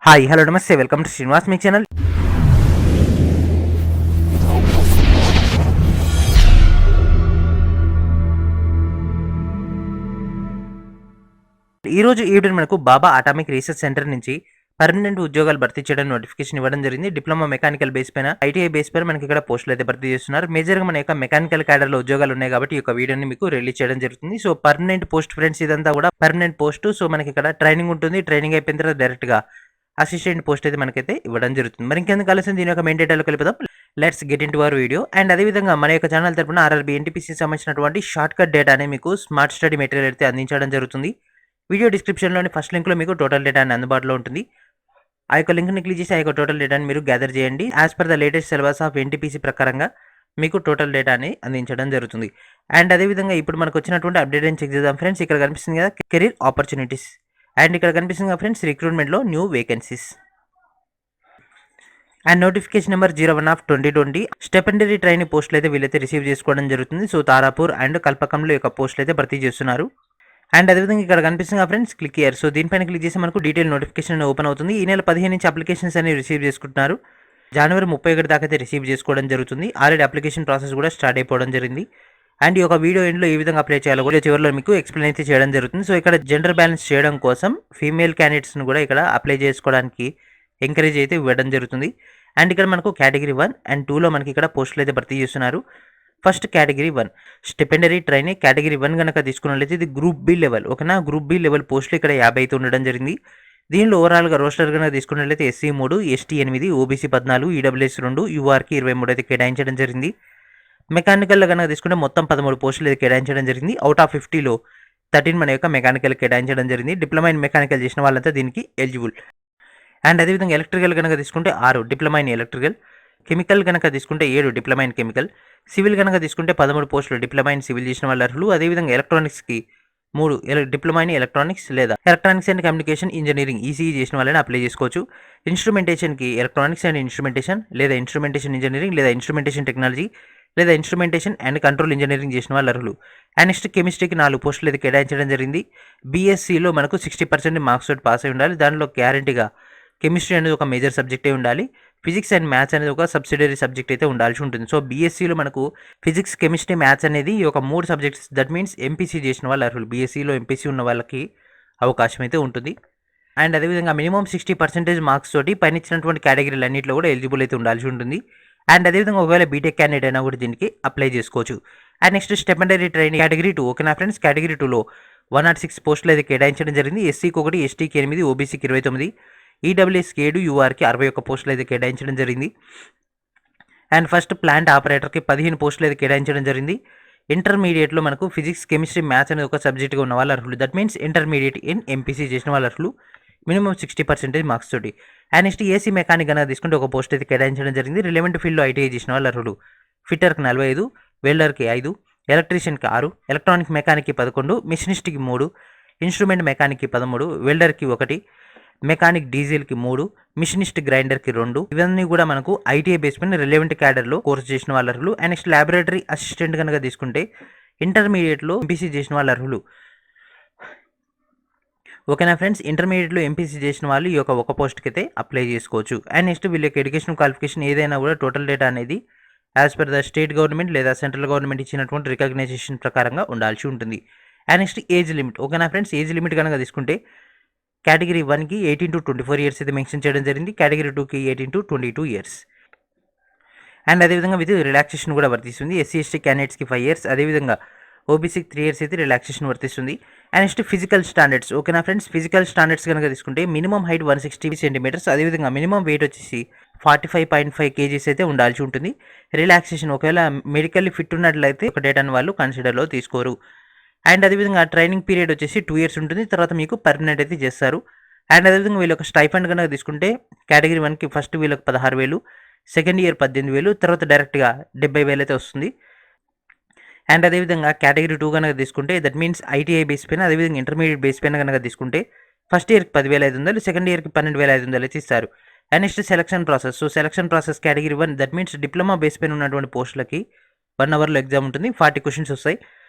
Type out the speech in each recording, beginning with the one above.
Hi hello నమస్తే welcome to Srinivas me channel. ఈరోజు evening మనకు బాబా అటామిక్ రీసెర్చ్ సెంటర్ నుంచి పర్మనెంట్ ఉద్యోగాలు భర్తీ చేయడం నోటిఫికేషన్ ఇవ్వడం జరిగింది. డిప్లొమా మెకానికల్ బేస్ పైన ఐటీఐ బేస్ పైన మనకి ఇక్కడ పోస్టులు అయితే భర్తీ చేస్తున్నారు. మేజర్గా మన యొక్క మెకానికల్ క్యాడర్లో ఉద్యోగాలు ఉన్నాయి కాబట్టి ఈ యొక్క వీడియోని మీకు రిలీజ్ చేయడం జరుగుతుంది. సో పర్మనెంట్ పోస్ట్ ఫ్రెండ్స్, ఇదంతా కూడా పర్మనెంట్ పోస్ట్. సో మనకి ఇక్కడ ట్రైనింగ్ ఉంటుంది. ట్రైనింగ్ అయిపోయిన తర్వాత డైరెక్ట్గా అసిస్టెంట్ పోస్ట్ అయితే మనకైతే ఇవ్వడం జరుగుతుంది. మరి ఇంకెందుకు కలిసి దీని యొక్క మెయిన్ డేటాలో కలిపిదాం. Let's get into our video. And అదేవిధంగా మన యొక్క ఛానల్ తరపున ఆర్ఆర్బీ ఎన్టీపీసీ సంబంధించినటువంటి షార్ట్ కట్ డేటాని మీకు స్మార్ట్ స్టడీ మెటీరియల్ అయితే అందించడం జరుగుతుంది. వీడియో డిస్క్రిప్షన్లోని ఫస్ట్ లింక్లో మీకు టోటల్ డేటా అని అందుబాటులో ఉంటుంది. ఆ యొక్క లింక్ని క్లిక్ చేసి ఆ యొక్క టోటల్ డేటాని మీరు గ్యాదర్ చేయండి. As per the latest syllabus of NTPC ప్రకారంగా మీకు టోటల్ డేటాని అందించడం జరుగుతుంది. అండ్ అదేవిధంగా ఇప్పుడు మనకు వచ్చినటువంటి అప్డేట్ అని చెక్ చేద్దాం ఫ్రెండ్స్. ఇక్కడ కనిపిస్తుంది కదా కెరీర్ ఆపర్చునిటీస్, అండ్ ఇక్కడ కనిపిస్తుంది కదా ఫ్రెండ్స్ రిక్రూట్మెంట్లో new vacancies and notification number 01/2020 stipendiary trainee పోస్టులు అయితే వీళ్ళైతే రిసీవ్ చేసుకోవడం జరుగుతుంది. సో తారాపూర్ అండ్ కల్పకంలో యొక్క పోస్టులు అయితే భర్తీ చేస్తున్నారు. అండ్ అదేవిధంగా ఇక్కడ కనిపిస్తుంది ఫ్రెండ్స్ క్లిక్ హియర్. సో దీనిపైన క్లిక్ చేసి మనకు డీటెయిల్ నోటిఫికేషన్ ఓపెన్ అవుతుంది. ఈ నెల 15 నుంచి అప్లికేషన్స్ అనేవి రిసీవ్ చేసుకుంటున్నారు. జనవరి 31 దాకా అయితే రిసీవ్ చేసుకోవడం జరుగుతుంది. ఆల్రెడీ అప్లికేషన్ ప్రాసెస్ కూడా స్టార్ట్ అయిపోవడం జరిగింది. అండ్ ఈ యొక్క వీడియో ఎండ్లో ఏ విధంగా అప్లై చేయాలో కూడా చివరిలో మీకు ఎక్స్ప్లెయిన్ అయితే చేయడం జరుగుతుంది. సో ఇక్కడ జెండర్ బ్యాలెన్స్ చేయడం కోసం ఫీమేల్ క్యాండిడేట్స్ని కూడా ఇక్కడ అప్లై చేసుకోవడానికి ఎంకరేజ్ అయితే ఇవ్వడం జరుగుతుంది. అండ్ ఇక్కడ మనకు కేటగిరీ 1 అండ్ 2లో మనకి ఇక్కడ పోస్టులు అయితే భర్తీ చేస్తున్నారు. ఫస్ట్ కేటగిరీ 1 స్టెపెండరీ ట్రైనీ కేటగిరీ 1 కనుక తీసుకున్నట్లయితే ఇది గ్రూప్ బి లెవెల్. ఓకేనా, గ్రూప్ బి లెవెల్ పోస్టులు ఇక్కడ 50 అయితే ఉండడం జరిగింది. దీనిలో ఓవరాల్గా రోస్టర్ కనుక తీసుకున్నట్లయితే ఎస్సీ 3, ఎస్టీ 8, ఓబీసీ 14, ఈడబ్ల్యూఎస్ 2, యూఆర్కి 23 అయితే కేటాయించడం జరిగింది. మెకానికల్లో కనుక తీసుకుంటే మొత్తం 13 పోస్టులు అయితే కేటాయించడం జరిగింది. అవుట్ ఆఫ్ 50లో 13 మన యొక్క మెకానికల్ కేటాయించడం జరిగింది. డిప్లొమా ఇన్ మెకానికల్ చేసిన వాళ్ళంతా దీనికి ఎలిజిబుల్. అండ్ అదేవిధంగా ఎలక్ట్రికల్ కనుక తీసుకుంటే 6 డిప్లొమా ఇన్ ఎలక్ట్రికల్, కెమికల్ కనుక తీసుకుంటే 7 డిప్లొమా ఇన్ కెమికల్, సివిల్ కనుక తీసుకుంటే 13 పోస్టులు డిప్లొమా ఇన్ సివిల్ చేసిన వాళ్ళు అర్హులు. అదేవిధంగా ఎలక్ట్రానిక్స్కి 3 డిప్లొమా ఇన్ ఎలక్ట్రానిక్స్ లేదా electronics and communication engineering ECE చేసిన వాళ్ళని అప్లై చేసుకోవచ్చు. ఇన్స్ట్రుమెంటేషన్కి ఎలక్ట్రానిక్స్ అండ్ ఇన్స్ట్రుమెంటేషన్ లేదా ఇన్స్ట్రుమెంటేషన్ ఇంజనీరింగ్ లేదా ఇన్స్ట్రుమెంటేషన్ టెక్నాలజీ లేదా ఇన్స్ట్రుమెంటేషన్ అండ్ కంట్రోల్ ఇంజనీరింగ్ చేసిన వాళ్ళు అర్హులు. అండ్ నెక్స్ట్ కెమిస్ట్రీకి 4 పోస్టులు అయితే కేటాయించడం జరిగింది. బీఎస్సీలో మనకు 60% మార్క్స్ తోటి పాస్ అయి ఉండాలి. దానిలో గ్యారంటీగా కెమిస్ట్రీ అనేది ఒక మేజర్ సబ్జెక్టే ఉండాలి. ఫిజిక్స్ అండ్ మ్యాథ్స్ అనేది ఒక సబ్సిడరీ సబ్జెక్ట్ అయితే ఉండాల్సి ఉంటుంది. సో బీఎస్సీలో మనకు ఫిజిక్స్, కెమిస్ట్రీ, మ్యాథ్స్ అనేది ఈ ఒక 3 సబ్జెక్ట్స్. దట్ మీన్స్ ఎంపీసీ చేసిన వాళ్ళు అర్హులు. బీఎస్సీలో ఎంపీసీ ఉన్న వాళ్ళకి అవకాశం అయితే ఉంటుంది. అండ్ అదేవిధంగా మినిమం 60% మార్క్స్ తోటి పైన ఇచ్చినటువంటి కేటగిరీలు అన్నింటిలో కూడా ఎలిజిబుల్ అయితే ఉండాల్సి ఉంటుంది. అండ్ అదేవిధంగా ఒకవేళ బీటెక్ క్యాండిడేట్ అయినా కూడా దీనికి అప్లై చేసుకోవచ్చు. And next stipendiary training category 2. ఓకేనా ఫ్రెండ్స్, కేటగిరీ 2లో 106 పోస్టులు అయితే కేటాయించడం జరిగింది. ఎస్సీకి 1, ఎస్టీకి 8, ఓబీసీకి 29, ఈడబ్ల్యూఎస్కి 7, యూఆర్కి 61 పోస్టులు అయితే కేటాయించడం జరిగింది. అండ్ ఫస్ట్ ప్లాంట్ ఆపరేటర్కి 15 పోస్టులు అయితే కేటాయించడం జరిగింది. ఇంటర్మీడియట్లో మనకు ఫిజిక్స్, కెమిస్ట్రీ, మ్యాథ్స్ అనేది ఒక సబ్జెక్ట్గా ఉన్న వాళ్ళు అర్హులు. That means intermediate in MPC చేసిన వాళ్ళు అర్హులు. మినిమం 60% మార్క్స్ తోటి. అండ్ నెక్స్ట్ ఏసీ మెకానిక్ కనుక తీసుకుంటే ఒక పోస్ట్ అయితే కేటాయించడం జరిగింది. రిలవెంట్ ఫీల్డ్లో ఐటీఐ చేసిన వాళ్ళు అర్హులు. ఫిట్టర్కి 45, వెల్డర్కి 5, ఎలక్ట్రీషియన్కి 6, ఎలక్ట్రానిక్ మెకానిక్కి 11, మిషనిస్ట్కి 3, ఇన్స్ట్రుమెంట్ మెకానిక్కి 13, వెల్డర్కి 1, మెకానిక్ డీజిల్కి 3, మిషనిస్ట్ గ్రైండర్కి 2. ఇవన్నీ కూడా మనకు ఐటీఐ బేస్ పైన రిలవెంట్ క్యాడర్లో కోర్సు చేసిన వాళ్ళు అర్హులు. అండ్ నెక్స్ట్ ల్యాబొరేటరీ అసిస్టెంట్ కనుక తీసుకుంటే ఇంటర్మీడియట్లో ఎంపీసీ చేసిన వాళ్ళు అర్హులు. ఓకేనా ఫ్రెండ్స్, ఇంటర్మీడియట్లో ఎంపీసీ చేసిన వాళ్ళు ఈ యొక్క ఒక పోస్ట్కి అయితే అప్లై చేసుకోవచ్చు. అండ్ నెక్స్ట్ వీళ్ళ యొక్క ఎడ్యుకేషన్ క్వాలిఫికేషన్ ఏదైనా కూడా టోటల్ డేటా అనేది as per the state government లేదా సెంట్రల్ గవర్నమెంట్ ఇచ్చినటువంటి రికగ్నైజేషన్ ప్రకారంగా ఉండాల్సి ఉంటుంది. And next age limit. ఓకేనా ఫ్రెండ్స్, ఏజ్ లిమిట్ కనుక తీసుకుంటే కేటగిరీ 1కి 18 to 24 ఇయర్స్ అయితే మెన్షన్ చేయడం జరిగింది. కేటగిరీ 2కి 18 to 22 ఇయర్స్. అండ్ అదేవిధంగా విత్ రిలాక్సేషన్ కూడా వర్తిస్తుంది. ఎస్సీ ఎస్టీ క్యాండిడేట్స్కి 5 ఇయర్స్, అదేవిధంగా ఓబీసీకి 3 ఇయర్స్ అయితే రిలాక్సేషన్ వర్తిస్తుంది. And next physical standards. ఓకేనా ఫ్రెండ్స్, ఫిజికల్ స్టాండర్డ్స్ కనుక తీసుకుంటే మినిమం హైట్ 160 సెంటీమీటర్స్, అదేవిధంగా మినిమం వెయిట్ వచ్చేసి 45.5 kgs అయితే ఉండాల్సి ఉంటుంది. రిలాక్సేషన్ ఒకవేళ మెడికల్లీ ఫిట్ ఉన్నట్లయితే ఒక డేటాను వాళ్ళు కన్సిడర్లో తీసుకోరు. అండ్ అదేవిధంగా ట్రైనింగ్ పీరియడ్ వచ్చేసి 2 ఇయర్స్ ఉంటుంది. తర్వాత మీకు పర్మనెంట్ అయితే చేస్తారు. అండ్ అదేవిధంగా వీళ్ళ యొక్క స్టైఫండ్ కనుక తీసుకుంటే కేటగిరీ 1కి ఫస్ట్ వీళ్ళకి 16,000, సెకండ్ ఇయర్ 18,000, తర్వాత డైరెక్ట్గా 70,000 అయితే వస్తుంది. అండ్ అదేవిధంగా కేటగిరీ 2 కనుక తీసుకుంటే దట్ మీన్స్ ఐటీఐ బేస్ పైన, అదేవిధంగా ఇంటర్మీడియట్ బేస్ పైన కనుక తీసుకుంటే ఫస్ట్ ఇయర్కి 10,500, సెకండ్ ఇయర్కి 12,500 అయితే ఇస్తారు. And next selection process. So selection process category 1 that means diploma base పైన ఉన్నటువంటి పోస్టులకి 1 అవర్లో ఎగ్జామ్ ఉంటుంది. 40 క్వశ్చన్స్ వస్తాయి.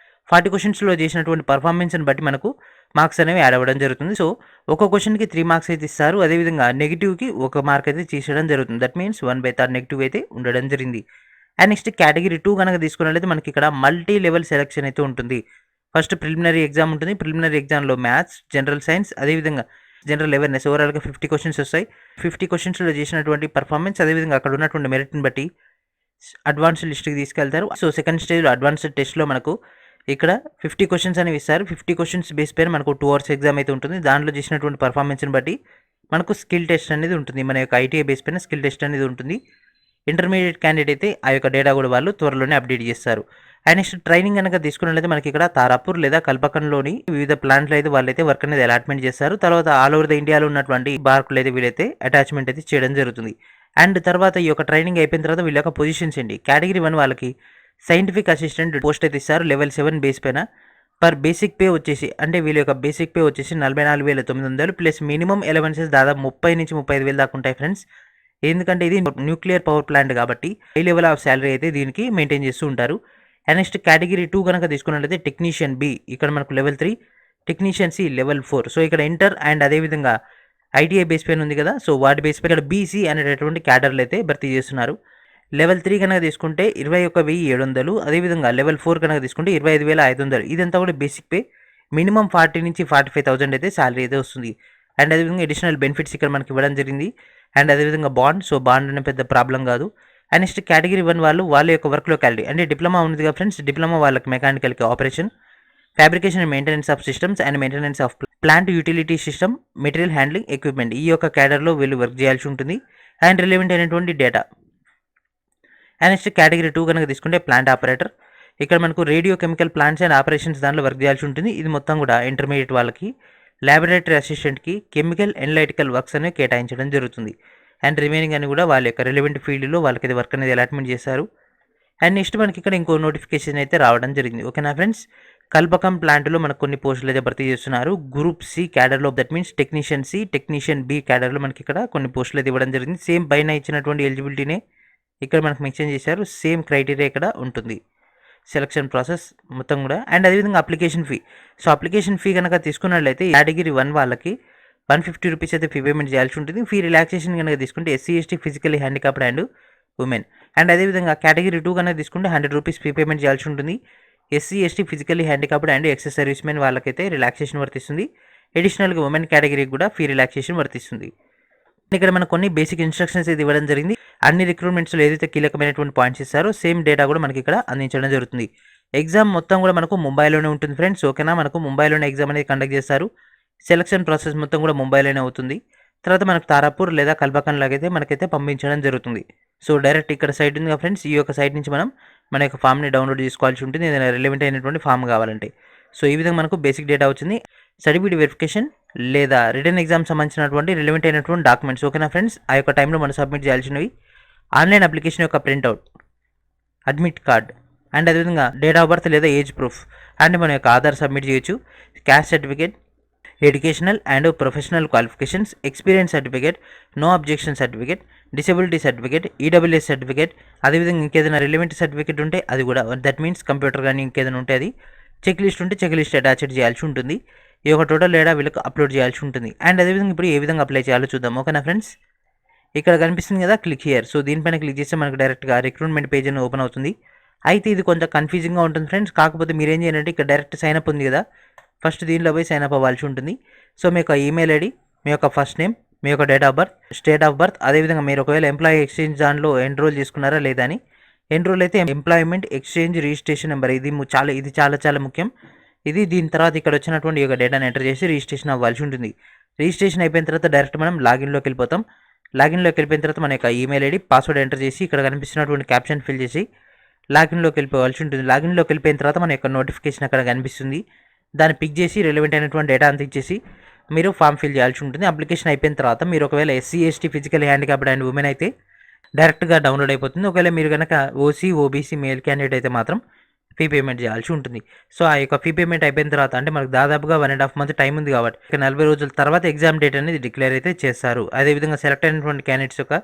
40 క్వెషన్స్‌లో చేసినటువంటి పర్ఫార్మెన్స్‌ని బట్టి మనకు మార్క్స్ అనేవి యాడ్ అవ్వడం జరుగుతుంది. సో, ఒక్కో క్వెషన్‌కి 3 మార్క్స్ అయితే ఇస్తారు. అదేవిధంగా నెగెటివ్‌కి 1 మార్క్ అయితే తీసేయడం జరుగుతుంది. దట్ మీన్స్ 1/3 నెగెటివ్ అయితే ఉండడం జరిగింది. అండ్ నెక్స్ట్ కేటగిరీ 2 గనక తీసుకున్నట్లయితే మనకి ఇక్కడ మల్టీ లెవెల్ సెలక్షన్ అయితే ఉంటుంది. ఫస్ట్ ప్రిలిమినరీ ఎగ్జామ్ ఉంటుంది. ప్రిలిమినరీ ఎగ్జామ్‌లో మ్యాథ్స్, జనరల్ సైన్స్ అదేవిధంగా జనరల్ అవేర్‌నెస్ ఓవరాల్‌గా 50 క్వెషన్స్ వస్తాయి. 50 క్వెషన్స్‌లో చేసినటువంటి పర్ఫార్మెన్స్ అదేవిధంగా అక్కడ ఉన్నటువంటి మెరిట్‌ని బట్టి అడ్వాన్స్డ్ లిస్ట్‌కి తీసుకెళ్తారు. సో, సెకండ్ స్టేజ్‌లో అడ్వాన్స్డ్ టెస్ట్‌లో మనకు ఇక్కడ 50 క్వెషన్స్ అనేవి ఇస్తారు. 50 క్వెషన్స్ బేస్ పైన మనకు 2 అవర్స్ ఎగ్జామ్ అయితే ఉంటుంది. దాంట్లో చేసినటువంటి పర్ఫార్మెన్స్‌ని బట్టి మనకు స్కిల్ టెస్ట్ అనేది ఉంటుంది. మన యొక్క ఐటీఐ బేస్ పైన స్కిల్ టెస్ట్ అనేది ఉంటుంది. ఇంటర్మీడియట్ క్యాండిడేట్ అయితే ఆ యొక్క డేటా కూడా వాళ్ళు త్వరలోనే అప్డేట్ చేస్తారు. అండ్ నెక్స్ట్ ట్రైనింగ్ కనుక తీసుకున్నట్లయితే మనకి ఇక్కడ తారాపూర్ లేదా కల్పకంలోని వివిధ ప్లాంట్లు అయితే వాళ్ళైతే వర్క్ అనేది అలాట్మెంట్ చేస్తారు. తర్వాత ఆల్ ఓవర్ ద ఇండియాలో ఉన్నటువంటి బార్కులు అయితే వీళ్ళైతే అటాచ్మెంట్ అయితే చేయడం జరుగుతుంది. అండ్ తర్వాత ఈ యొక్క ట్రైనింగ్ అయిపోయిన తర్వాత వీళ్ళ యొక్క పొజిషన్స్ ఏంటి, కేటగిరీ 1 వాళ్ళకి సైంటిఫిక్ అసిస్టెంట్ పోస్ట్ అయితే ఇస్తారు లెవెల్ 7 బేస్ పైన. పర్ బేసిక్ పే వచ్చేసి అంటే వీళ్ళ యొక్క బేసిక్ పే వచ్చేసి 44,900 ప్లస్ మినిమం అలవెన్సెస్ దాదాపు 30,000-35,000 దాకా ఉంటాయి ఫ్రెండ్స్. ఎందుకంటే ఇది న్యూక్లియర్ పవర్ ప్లాంట్ కాబట్టి హై లెవెల్ ఆఫ్ శాలరీ అయితే దీనికి మెయింటైన్ చేస్తూ ఉంటారు. అండ్ నెక్స్ట్ కేటగిరీ 2 కనుక తీసుకున్నట్లయితే టెక్నీషియన్ బి ఇక్కడ మనకు level 3, technician C level 4. So, ఇక్కడ ఇంటర్ అండ్ అదేవిధంగా ఐటీఐ బేస్ పైన ఉంది కదా. సో, వాటి బేస్ పై ఇక్కడ బీసీ అనేటటువంటి క్యాడర్లు అయితే భర్తీ చేస్తున్నారు. లెవెల్ 3 కనుక తీసుకుంటే 21,700, అదేవిధంగా లెవెల్ 4 కనుక తీసుకుంటే 25,500. ఇదంతా కూడా బేసిక్ పే. మినిమం 40,000-45,000 అయితే శాలరీ అయితే వస్తుంది. అండ్ అదేవిధంగా అడిషనల్ బెనిఫిట్స్ ఇక్కడ మనకి ఇవ్వడం జరిగింది. అండ్ అదేవిధంగా బాండ్. సో, బాండ్ అనే పెద్ద ప్రాబ్లం కాదు. అండ్ నెక్స్ట్ కేటగిరీ 1 వాళ్ళు వాళ్ళ యొక్క వర్క్ లొకాలిటీ అంటే డిప్లొమా ఉంది కదా ఫ్రెండ్స్. డిప్లొమా వాళ్ళకి మెకానికల్కి operation, fabrication and maintenance of systems and maintenance of plant utility system, material handling equipment ఈ యొక్క క్యాడర్లో వీళ్ళు వర్క్ చేయాల్సి ఉంటుంది. అండ్ రిలవెంట్ అయినటువంటి డేటా. అండ్ నెక్స్ట్ కేటగిరీ 2 కనుక తీసుకుంటే ప్లాంట్ ఆపరేటర్. ఇక్కడ మనకు radio chemical plants and operations దాంట్లో వర్క్ చేయాల్సి ఉంటుంది. ఇది మొత్తం కూడా ఇంటర్మీడియట్ వాళ్ళకి. ల్యాబొరేటరీ అసిస్టెంట్కి కెమికల్ ఎనలైటికల్ వర్క్స్ అనేవి కేటాయించడం జరుగుతుంది. అండ్ రిమైనింగ్ అని కూడా వాళ్ళ యొక్క రిలవెంట్ ఫీల్డ్లో వాళ్ళకి ఇది వర్క్ అనేది అలాట్మెంట్ చేశారు. అండ్ నెక్స్ట్ మనకి ఇక్కడ ఇంకో నోటిఫికేషన్ అయితే రావడం జరిగింది. ఓకేనా ఫ్రెండ్స్. కల్పకం ప్లాంట్లో మనకు కొన్ని పోస్టులు అయితే భర్తీ చేస్తున్నారు. గ్రూప్ సి క్యాడర్లో that means technician C, technician B క్యాడర్లో మనకి ఇక్కడ కొన్ని పోస్టులు అయితే ఇవ్వడం జరిగింది. సేమ్ పైన ఇచ్చినటువంటి ఎలిజిబిలిటీనే ఇక్కడ మనకు మెన్షన్ చేశారు. సేమ్ క్రైటీరియా ఇక్కడ ఉంటుంది. సెలక్షన్ ప్రాసెస్ మొత్తం కూడా. అండ్ అదేవిధంగా application fee. So, application fee కనుక తీసుకున్నట్లయితే కేటగిరీ 1 వాళ్ళకి 150 రూపీస్ అయితే ఫీ పేమెంట్ చేయాల్సి ఉంటుంది. ఫీ రిలాక్సేషన్ కనుక తీసుకుంటే SC, ST, physically handicapped and women. And అదేవిధంగా కేటగిరీ 2 కనుక తీసుకుంటే 100 రూపీస్ ఫీ పేమెంట్ చేయాల్సి ఉంటుంది. SC, ST, physically handicapped and excess service men వాళ్ళకైతే రిలాక్సేషన్ వర్తిస్తుంది. అడిషనల్గా ఉమెన్ కేటగిరీకి కూడా ఫీ రిలాక్సేషన్ వర్తిస్తుంది. ఇక్కడ మనకు కొన్ని బేసిక్ ఇన్స్ట్రక్షన్స్ అయితే ఇవ్వడం జరిగింది. అన్ని రిక్రూట్మెంట్స్లో ఏదైతే కీలకమైనటువంటి పాయింట్స్ ఇస్తారో సేమ్ డేటా కూడా మనకి ఇక్కడ అందించడం జరుగుతుంది. ఎగ్జామ్ మొత్తం కూడా మనకు ముంబైలోనే ఉంటుంది ఫ్రెండ్స్. ఓకేనా. మనకు ముంబైలోనే ఎగ్జామ్ అనేది కండక్ట్ చేస్తారు. సెలక్షన్ ప్రాసెస్ మొత్తం కూడా ముంబైలోనే అవుతుంది. తర్వాత మనకు తారాపూర్ లేదా కల్పకం లాగైతే మనకైతే పంపించడం జరుగుతుంది. సో, డైరెక్ట్ ఇక్కడ సైట్ ఉంది కదా ఫ్రెండ్స్. ఈ యొక్క సైట్ నుంచి మనం మన యొక్క ఫామ్ని డౌన్లోడ్ చేసుకోవాల్సి ఉంటుంది ఏదైనా రిలవెంట్ అయినటువంటి ఫామ్ కావాలంటే. సో, ఈ విధంగా మనకు బేసిక్ డేటా వచ్చింది. సర్టిఫికేట్ వెరిఫికేషన్ లేదా రిటర్న్ ఎగ్జామ్ సంబంధించినటువంటి రిలవెంట్ అయినటువంటి డాక్యుమెంట్స్. ఓకేనా ఫ్రెండ్స్. ఆ యొక్క టైంలో మనం సబ్మిట్ చేయాల్సినవి ఆన్లైన్ అప్లికేషన్ యొక్క ప్రింట్అవుట్, అడ్మిట్ కార్డ్ అండ్ అదేవిధంగా డేట్ ఆఫ్ బర్త్ లేదా ఏజ్ ప్రూఫ్ అండ్ మన యొక్క ఆధార్ సబ్మిట్ చేయొచ్చు. Caste certificate, educational and professional qualifications, experience certificate, no objection certificate, disability certificate, EWS certificate, అదేవిధంగా ఇంకేదైనా రిలవెంట్ సర్టిఫికేట్ ఉంటే అది కూడా, దట్ మీన్స్ కంప్యూటర్ కానీ ఇంకేదైనా ఉంటే అది, చెక్ లిస్ట్ ఉంటే చెక్ లిస్ట్ అటాచ్డ్ చేయాల్సి ఉంటుంది. ఈ యొక్క టోటల్ డేటా వీళ్ళకి అప్లోడ్ చేయాల్సి ఉంటుంది. అండ్ అదేవిధంగా ఇప్పుడు ఏ విధంగా అప్లై చేయాలో చూద్దాం. ఓకేనా ఫ్రెండ్స్. ఇక్కడ కనిపిస్తుంది కదా క్లిక్ హియర్. సో, దీనిపైన క్లిక్ చేస్తే మనకు డైరెక్ట్గా రిక్రూట్మెంట్ పేజ్ అని ఓపెన్ అవుతుంది. అయితే ఇది కొంచెం కన్ఫ్యూజింగ్గా ఉంటుంది ఫ్రెండ్స్. కాకపోతే మీరు ఏం చేయాలంటే ఇక్కడ డైరెక్ట్ సైన్అప్ ఉంది కదా, ఫస్ట్ దీనిలో పోయి సైన్అప్ అవ్వాల్సి ఉంటుంది. సో, మీ యొక్క ఈమెయిల్ ఐడి, మీ యొక్క ఫస్ట్ నేమ్, మీ యొక్క date of birth, state of birth, అదేవిధంగా మీరు ఒకవేళ ఎంప్లాయీ ఎక్స్చేంజ్ దానిలో ఎన్రోల్ చేసుకున్నారా లేదా అని. ఎన్రోల్ అయితే ఎంప్లాయ్మెంట్ ఎక్స్చేంజ్ రిజిస్ట్రేషన్ నెంబర్ ఇది చాలా చాలా ముఖ్యం. దీని తర్వాత ఇక్కడ వచ్చినటువంటి యొక్క డేటాను ఎంటర్ చేసి రిజిస్ట్రేషన్ అవ్వాల్సి ఉంటుంది. రిజిస్ట్రేషన్ అయిపోయిన తర్వాత డైరెక్ట్ మనం లాగిన్లోకి వెళ్ళిపోతాం. లాగిన్లోకి వెళ్ళిపోయిన తర్వాత మన యొక్క ఈమెయిల్ ఐడి, పాస్వర్డ్ ఎంటర్ చేసి ఇక్కడ కనిపిస్తున్నటువంటి క్యాప్షన్ ఫిల్ చేసి లాగిన్లోకి వెళ్ళిపోవాల్సి ఉంటుంది. లాగిన్లోకి వెళ్ళిపోయిన తర్వాత మన యొక్క నోటిఫికేషన్ అక్కడ కనిపిస్తుంది. దాన్ని పిక్ చేసి రిలవెంట్ అయినటువంటి డేటా అంతా ఇచ్చేసి మీరు ఫామ్ ఫిల్ చేయాల్సి ఉంటుంది. అప్లికేషన్ అయిపోయిన తర్వాత మీరు ఒకవేళ SC, ST, physical handicapped and women అయితే డైరెక్ట్గా డౌన్లోడ్ అయిపోతుంది. ఒకవేళ మీరు కనుక ఓసీ, ఓబీసీ మేల్ క్యాండిడేట్ అయితే మాత్రం ఫీ పేమెంట్ చేయాల్సి ఉంటుంది. సో, ఆ యొక్క ఫీ పేమెంట్ అయిపోయిన తర్వాత అంటే మనకు దాదాపుగా 1.5 month టైం ఉంది కాబట్టి 40 రోజుల తర్వాత ఎగ్జామ్ డేట్ అనేది డిక్లేర్ అయితే చేస్తారు. అదేవిధంగా సెలెక్ట్ అయినటువంటి క్యాండిడేట్స్ యొక్క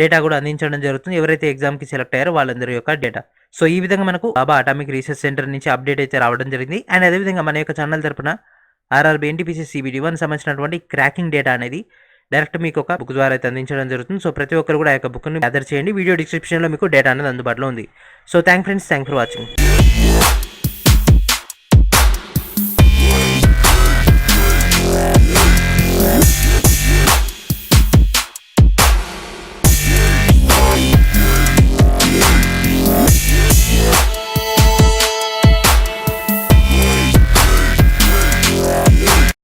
డేటా కూడా అందించడం జరుగుతుంది. ఎవరైతే ఎగ్జామ్కి సెలెక్ట్ అయ్యారో వాళ్ళందరి యొక్క డేటా. సో ఈ విధంగా మనకు బాబా అటామిక్ రీసెర్చ్ సెంటర్ నుంచి అప్డేట్ అయితే రావడం జరిగింది. అండ్ అదేవిధంగా మన యొక్క ఛానల్ తరపున ఆర్ఆర్బీ ఎన్టీపీసీ CBT 1 సంబంధించినటువంటి క్రాకింగ్ డేటా అనేది డైరెక్ట్ మీకు ఒక బుక్ ద్వారా అయితే అందించడం జరుగుతుంది. సో ప్రతి ఒక్కరు కూడా ఆ యొక్క బుక్ని గ్యాదర్ చేయండి. వీడియో డిస్క్రిప్షన్లో మీకు డేటా అనేది అందుబాటులో ఉంది. So thank for watching.